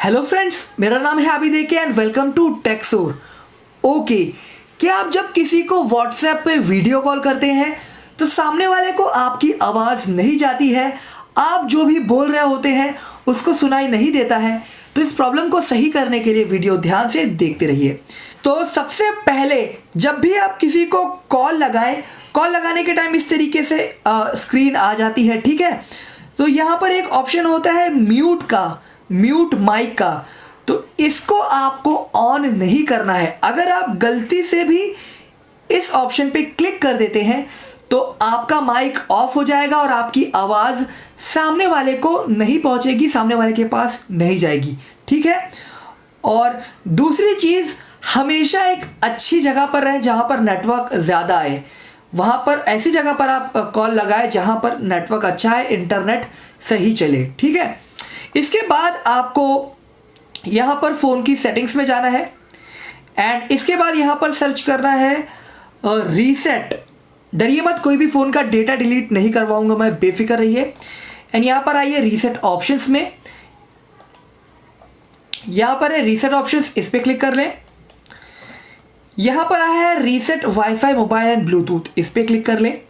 Hello friends, मेरा नाम है आबिद अके एंड वेलकम टू टेक्सोर। ओके, क्या आप जब किसी को व्हाट्सएप पे वीडियो कॉल करते हैं तो सामने वाले को आपकी आवाज़ नहीं जाती है, आप जो भी बोल रहे होते हैं उसको सुनाई नहीं देता है? तो इस प्रॉब्लम को सही करने के लिए वीडियो ध्यान से देखते रहिए। तो सबसे पहले जब भी आप किसी को कॉल लगाएं, कॉल लगाने के टाइम इस तरीके से स्क्रीन आ जाती है, ठीक है। तो यहाँ पर एक ऑप्शन होता है म्यूट माइक का, तो इसको आपको ऑन नहीं करना है। अगर आप गलती से भी इस ऑप्शन पे क्लिक कर देते हैं तो आपका माइक ऑफ हो जाएगा और आपकी आवाज़ सामने वाले को नहीं पहुंचेगी, सामने वाले के पास नहीं जाएगी, ठीक है। और दूसरी चीज़, हमेशा एक अच्छी जगह पर रहें जहां पर नेटवर्क ज़्यादा आए। वहां पर ऐसी जगह पर आप कॉल लगाएं जहां पर नेटवर्क अच्छा है, इंटरनेट सही चले, ठीक है। इसके बाद आपको यहाँ पर फ़ोन की सेटिंग्स में जाना है एंड इसके बाद यहाँ पर सर्च करना है रीसेट। डरिए मत, कोई भी फ़ोन का डेटा डिलीट नहीं करवाऊंगा मैं, बेफिक्र रहिए। एंड यहाँ पर आइए रीसेट ऑप्शंस में, यहाँ पर है रीसेट ऑप्शंस, इस पर क्लिक कर लें। यहाँ पर आया है reset wifi mobile and Bluetooth, इस पर क्लिक कर लें।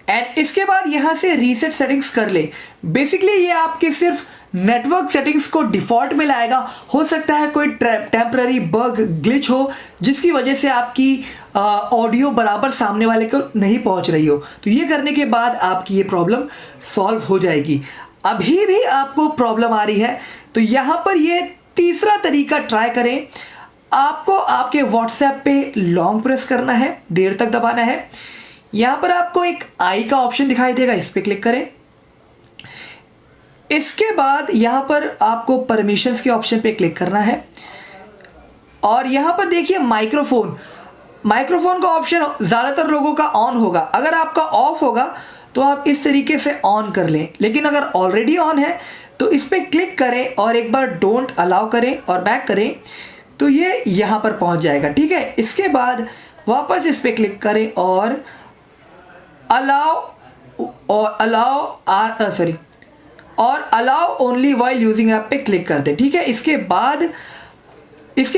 एंड इसके बाद यहां से रीसेट सेटिंग्स कर ले। बेसिकली ये आपके सिर्फ नेटवर्क सेटिंग्स को डिफॉल्ट में लाएगा। हो सकता है कोई टेम्पररी बग ग्लिच हो जिसकी वजह से आपकी ऑडियो बराबर सामने वाले को नहीं पहुंच रही हो, तो ये करने के बाद आपकी ये प्रॉब्लम सॉल्व हो जाएगी। अभी भी आपको प्रॉब्लम आ रही है तो यहां पर ये तीसरा तरीका ट्राई करें। आपको आपके व्हाट्सएप पे लॉन्ग प्रेस करना है, देर तक दबाना है। यहां पर आपको एक आई का ऑप्शन दिखाई देगा, इस पर क्लिक करें। इसके बाद यहां पर आपको परमिशंस के ऑप्शन पे क्लिक करना है और यहां पर देखिए माइक्रोफोन का ऑप्शन ज़्यादातर लोगों का ऑन होगा। अगर आपका ऑफ होगा तो आप इस तरीके से ऑन कर लें, लेकिन अगर ऑलरेडी ऑन है तो इस पर क्लिक करें और एक बार डोंट अलाउ करें और बैक करें तो ये यहां पर पहुंच जाएगा, ठीक है। इसके बाद वापस इस पर क्लिक करें और allow only while using app पे क्लिक कर दे, ठीक है। इसके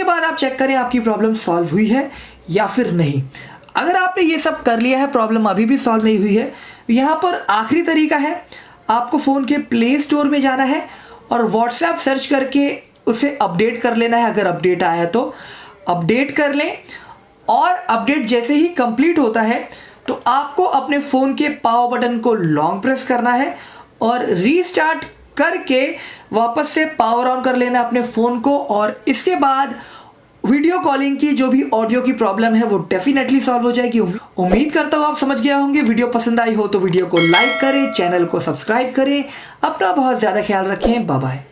बाद आप चेक करें आपकी प्रॉब्लम सॉल्व हुई है या फिर नहीं। अगर आपने ये सब कर लिया है, प्रॉब्लम अभी भी सॉल्व नहीं हुई है, तो यहाँ पर आखिरी तरीका है, आपको फ़ोन के प्ले स्टोर में जाना है और व्हाट्सएप सर्च करके उसे अपडेट कर लेना है। अगर अपडेट आया तो अपडेट कर लें और अपडेट जैसे ही कंप्लीट होता है तो आपको अपने फ़ोन के पावर बटन को लॉन्ग प्रेस करना है और रीस्टार्ट करके वापस से पावर ऑन कर लेना अपने फ़ोन को। और इसके बाद वीडियो कॉलिंग की जो भी ऑडियो की प्रॉब्लम है वो डेफिनेटली सॉल्व हो जाएगी। उम्मीद करता हूँ आप समझ गए होंगे। वीडियो पसंद आई हो तो वीडियो को लाइक करें, चैनल को सब्सक्राइब करें। अपना बहुत ज़्यादा ख्याल रखें। Bye bye.